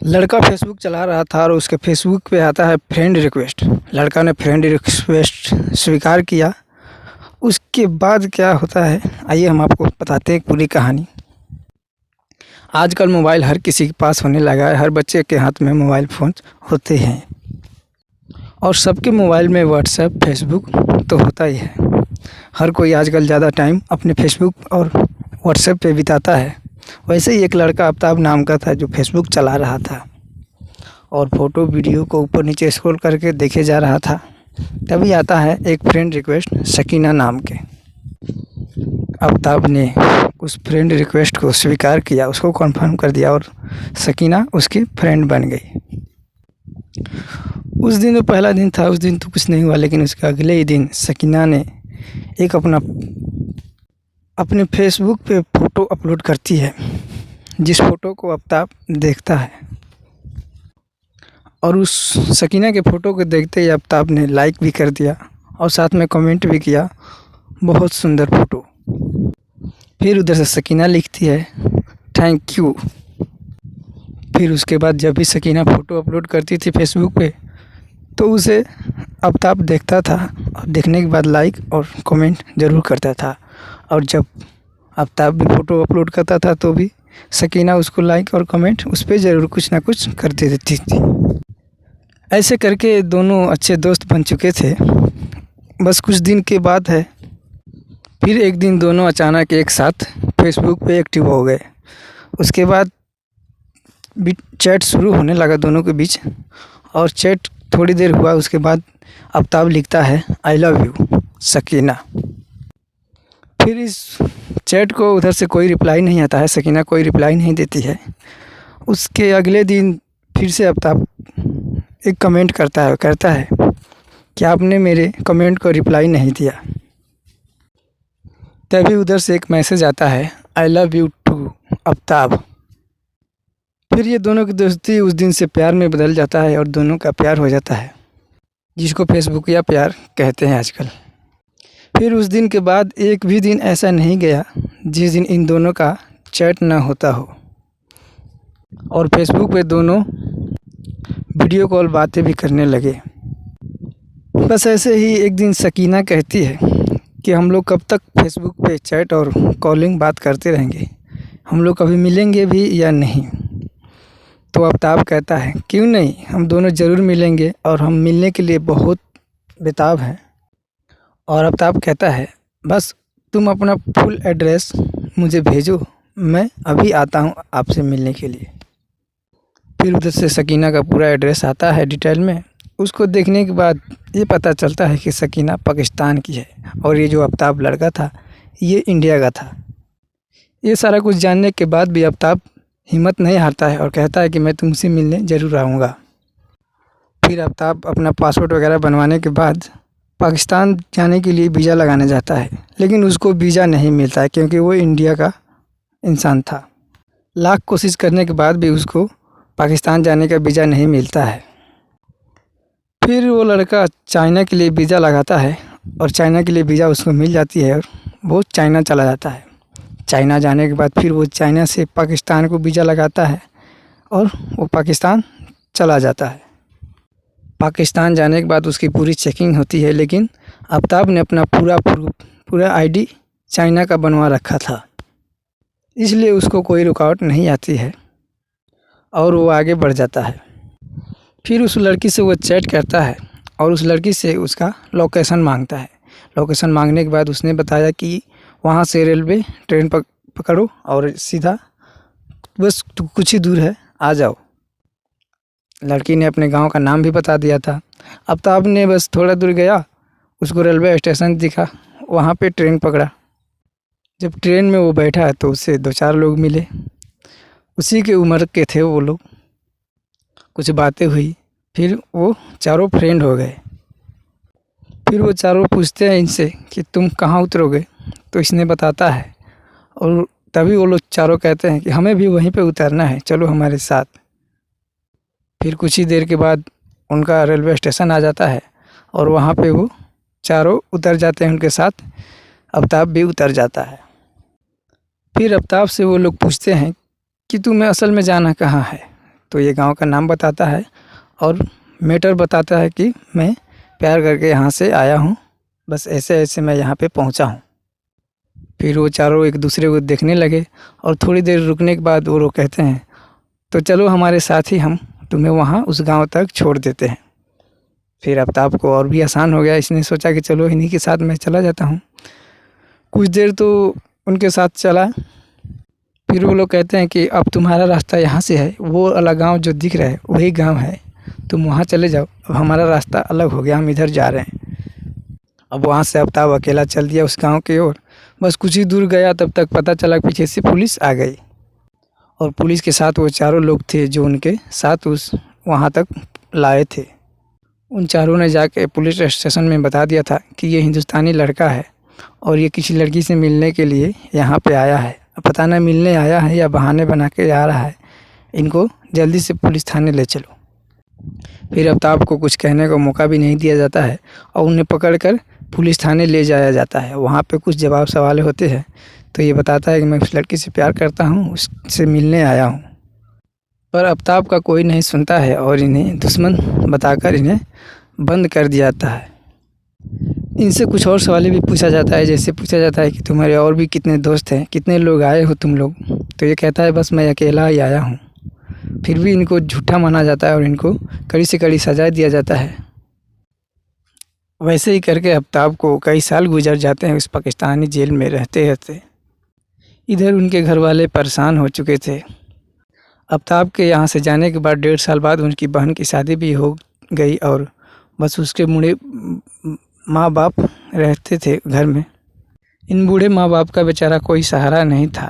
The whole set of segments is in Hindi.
लड़का फेसबुक चला रहा था और उसके फेसबुक पे आता है फ्रेंड रिक्वेस्ट। लड़का ने फ्रेंड रिक्वेस्ट स्वीकार किया। उसके बाद क्या होता है, आइए हम आपको बताते हैं पूरी कहानी। आजकल मोबाइल हर किसी के पास होने लगा है। हर बच्चे के हाथ में मोबाइल फ़ोन होते हैं और सबके मोबाइल में व्हाट्सएप फेसबुक तो होता ही है। हर कोई आजकल ज़्यादा टाइम अपने फेसबुक और व्हाट्सएप पे बिताता है। वैसे ही एक लड़का आफ्ताब नाम का था जो फेसबुक चला रहा था और फ़ोटो वीडियो को ऊपर नीचे स्क्रॉल करके देखे जा रहा था। तभी आता है एक फ्रेंड रिक्वेस्ट सकीना नाम के। आफ्ताब ने उस फ्रेंड रिक्वेस्ट को स्वीकार किया, उसको कन्फर्म कर दिया और सकीना उसकी फ्रेंड बन गई। उस दिन तो पहला दिन था, उस दिन तो कुछ नहीं हुआ, लेकिन उसके अगले ही दिन सकीना ने एक अपने फेसबुक पे फ़ोटो अपलोड करती है, जिस फ़ोटो को आफ्ताब देखता है और उस सकीना के फ़ोटो को देखते ही आफ्ताब ने लाइक भी कर दिया और साथ में कमेंट भी किया, बहुत सुंदर फ़ोटो। फिर उधर से सकीना लिखती है थैंक यू। फिर उसके बाद जब भी सकीना फ़ोटो अपलोड करती थी फेसबुक पे तो उसे आफ्ताब देखता था और देखने के बाद लाइक और कमेंट ज़रूर करता था। और जब आफ्ताब भी फ़ोटो अपलोड करता था तो भी सकीना उसको लाइक और कमेंट उस पर ज़रूर कुछ ना कुछ करती रहती थी। ऐसे करके दोनों अच्छे दोस्त बन चुके थे। बस कुछ दिन के बाद है, फिर एक दिन दोनों अचानक एक साथ फेसबुक पे एक्टिव हो गए। उसके बाद चैट शुरू होने लगा दोनों के बीच और चैट थोड़ी देर हुआ। उसके बाद आफ्ताब लिखता है आई लव यू सकीना। फिर इस चैट को उधर से कोई रिप्लाई नहीं आता है, सकीना कोई रिप्लाई नहीं देती है। उसके अगले दिन फिर से आफ्ताब एक कमेंट करता है कि आपने मेरे कमेंट को रिप्लाई नहीं दिया। तभी उधर से एक मैसेज आता है I love you too Aftab. फिर ये दोनों की दोस्ती उस दिन से प्यार में बदल जाता है और दोनों का प्यार हो जाता है, जिसको फेसबुक या प्यार कहते हैं आजकल। फिर उस दिन के बाद एक भी दिन ऐसा नहीं गया जिस दिन इन दोनों का चैट ना होता हो और फेसबुक पे दोनों वीडियो कॉल बातें भी करने लगे। बस ऐसे ही एक दिन सकीना कहती है कि हम लोग कब तक फेसबुक पे चैट और कॉलिंग बात करते रहेंगे, हम लोग कभी मिलेंगे भी या नहीं। तो आफ्ताब कहता है क्यों नहीं, हम दोनों ज़रूर मिलेंगे और हम मिलने के लिए बहुत बेताब हैं। और आफ्ताब कहता है बस तुम अपना फुल एड्रेस मुझे भेजो, मैं अभी आता हूँ आपसे मिलने के लिए। फिर उधर से सकीना का पूरा एड्रेस आता है डिटेल में। उसको देखने के बाद ये पता चलता है कि सकीना पाकिस्तान की है और ये जो आफ्ताब लड़का था ये इंडिया का था। ये सारा कुछ जानने के बाद भी आफ्ताब हिम्मत नहीं हारता है और कहता है कि मैं तुमसे मिलने ज़रूर आऊँगा। फिर आफ्ताब अपना पासपोर्ट वगैरह बनवाने के बाद पाकिस्तान जाने के लिए वीज़ा लगाने जाता है, लेकिन उसको वीज़ा नहीं मिलता है क्योंकि वो इंडिया का इंसान था। लाख कोशिश करने के बाद भी उसको पाकिस्तान जाने का वीज़ा नहीं मिलता है। फिर वो लड़का चाइना के लिए वीज़ा लगाता है और चाइना के लिए वीज़ा उसको मिल जाती है और वो चाइना चला जाता है। चाइना जाने के बाद फिर वो चाइना से पाकिस्तान को वीज़ा लगाता है और वो पाकिस्तान चला जाता है। पाकिस्तान जाने के बाद उसकी पूरी चेकिंग होती है, लेकिन आफ्ताब ने अपना पूरा आईडी चाइना का बनवा रखा था, इसलिए उसको कोई रुकावट नहीं आती है और वो आगे बढ़ जाता है। फिर उस लड़की से वो चैट करता है और उस लड़की से उसका लोकेशन मांगता है। लोकेशन मांगने के बाद उसने बताया कि वहाँ से रेलवे ट्रेन पकड़ो और सीधा बस कुछ ही दूर है, आ जाओ। लड़की ने अपने गांव का नाम भी बता दिया था। आफ्ताब ने बस थोड़ा दूर गया, उसको रेलवे स्टेशन दिखा, वहाँ पे ट्रेन पकड़ा। जब ट्रेन में वो बैठा तो उससे 2-4 लोग मिले, उसी के उम्र के थे वो लोग। कुछ बातें हुई, फिर वो चारों फ्रेंड हो गए। फिर वो चारों पूछते हैं इनसे कि तुम कहाँ उतरोगे, तो इसने बताता है और तभी वो लोग चारों कहते हैं कि हमें भी वहीं पे उतरना है, चलो हमारे साथ। फिर कुछ ही देर के बाद उनका रेलवे स्टेशन आ जाता है और वहाँ पे वो चारों उतर जाते हैं उनके साथ। आफ्ताब भी उतर जाता है। फिर आफ्ताब से वो लोग पूछते हैं कि तुम्हें असल में जाना कहाँ है, तो ये गांव का नाम बताता है और मैटर बताता है कि मैं प्यार करके यहाँ से आया हूँ, बस ऐसे ऐसे मैं यहाँ पे पहुँचा हूँ। फिर वो चारों एक दूसरे को देखने लगे और थोड़ी देर रुकने के बाद वो लोग कहते हैं तो चलो हमारे साथ ही हम तुम्हें वहाँ उस गांव तक छोड़ देते हैं। फिर आफ्ताब को और भी आसान हो गया, इसने सोचा कि चलो इन्हीं के साथ मैं चला जाता हूँ। कुछ देर तो उनके साथ चला। फिर वो लोग कहते हैं कि अब तुम्हारा रास्ता यहाँ से है, वो अलग गांव जो दिख रहा है वही गांव है, तुम वहाँ चले जाओ, अब हमारा रास्ता अलग हो गया, हम इधर जा रहे हैं। अब वहाँ से आफ्ताब अकेला चल दिया उस गांव की ओर। बस कुछ ही दूर गया तब तक पता चला पीछे से पुलिस आ गई और पुलिस के साथ वो चारों लोग थे जो उनके साथ उस वहाँ तक लाए थे। उन चारों ने जाके पुलिस स्टेशन में बता दिया था कि ये हिंदुस्तानी लड़का है और ये किसी लड़की से मिलने के लिए यहाँ पे आया है। अब पता नहीं मिलने आया है या बहाने बना के आ रहा है, इनको जल्दी से पुलिस थाने ले चलो। फिर आफ्ताब को कुछ कहने का मौका भी नहीं दिया जाता है और उन्हें पकड़कर पुलिस थाने ले जाया जाता है। वहाँ पे कुछ जवाब सवाल होते हैं तो ये बताता है कि मैं उस लड़की से प्यार करता हूँ, उससे मिलने आया हूँ। पर आफ्ताब का कोई नहीं सुनता है और इन्हें दुश्मन बताकर इन्हें बंद कर दिया जाता है। इनसे कुछ और सवाल भी पूछा जाता है, जैसे पूछा जाता है कि तुम्हारे और भी कितने दोस्त हैं, कितने लोग आए हो तुम लोग। तो ये कहता है बस मैं अकेला ही आया हूँ। फिर भी इनको झूठा माना जाता है और इनको कड़ी से कड़ी सजा दिया जाता है। वैसे ही करके आफ्ताब को कई साल गुजर जाते हैं उस पाकिस्तानी जेल में रहते रहते। इधर उनके घर वाले परेशान हो चुके थे। आफ्ताब के यहाँ से जाने के बाद 1.5 साल बाद उनकी बहन की शादी भी हो गई और बस उसके बूढ़े माँ बाप रहते थे घर में। इन बूढ़े माँ बाप का बेचारा कोई सहारा नहीं था।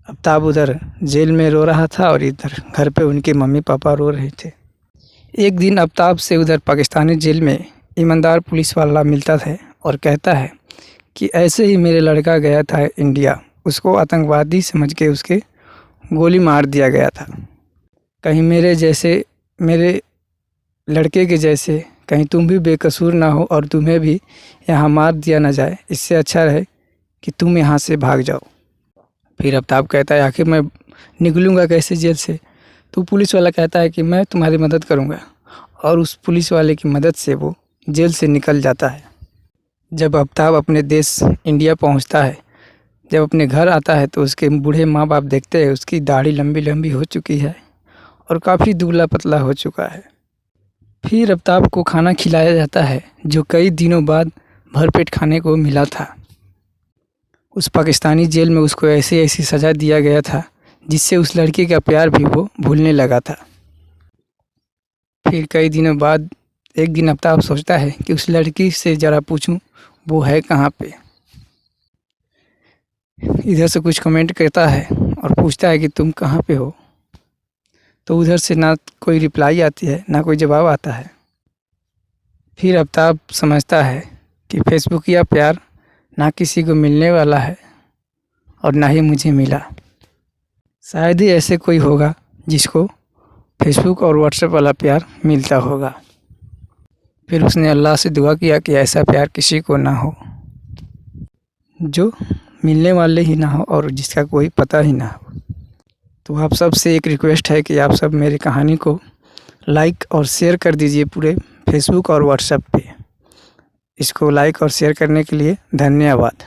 आफ्ताब उधर जेल में रो रहा था और इधर घर पे उनके मम्मी पापा रो रहे थे। एक दिन आफ्ताब से उधर पाकिस्तानी जेल में ईमानदार पुलिस वाला मिलता है और कहता है कि ऐसे ही मेरे लड़का गया था इंडिया, उसको आतंकवादी समझ के उसके गोली मार दिया गया था। कहीं मेरे लड़के के जैसे कहीं तुम भी बेकसूर ना हो और तुम्हें भी यहाँ मार दिया ना जाए, इससे अच्छा रहे कि तुम यहाँ से भाग जाओ। फिर आफ्ताब कहता है आखिर मैं निकलूँगा कैसे जेल से। तो पुलिस वाला कहता है कि मैं तुम्हारी मदद करूँगा और उस पुलिस वाले की मदद से वो जेल से निकल जाता है। जब आफ्ताब अपने देश इंडिया पहुँचता है, जब अपने घर आता है तो उसके बूढ़े माँ बाप देखते हैं उसकी दाढ़ी लंबी लंबी हो चुकी है और काफ़ी दुबला पतला हो चुका है। फिर आफ्ताब को खाना खिलाया जाता है जो कई दिनों बाद भरपेट खाने को मिला था। उस पाकिस्तानी जेल में उसको ऐसी ऐसी सज़ा दिया गया था जिससे उस लड़की का प्यार भी वो भूलने लगा था। फिर कई दिनों बाद एक दिन आफ्ताब सोचता है कि उस लड़की से ज़रा पूछूं वो है कहाँ पे। इधर से कुछ कमेंट करता है और पूछता है कि तुम कहाँ पे हो। तो उधर से ना कोई रिप्लाई आती है ना कोई जवाब आता है। फिर आफ्ताब समझता है कि फेसबुक या प्यार ना किसी को मिलने वाला है और ना ही मुझे मिला। शायद ही ऐसे कोई होगा जिसको फेसबुक और व्हाट्सएप वाला प्यार मिलता होगा। फिर उसने अल्लाह से दुआ किया कि ऐसा प्यार किसी को ना हो जो मिलने वाले ही ना हो और जिसका कोई पता ही ना हो। तो आप सब से एक रिक्वेस्ट है कि आप सब मेरी कहानी को लाइक और शेयर कर दीजिए पूरे फेसबुक और व्हाट्सएप पे। इसको लाइक और शेयर करने के लिए धन्यवाद।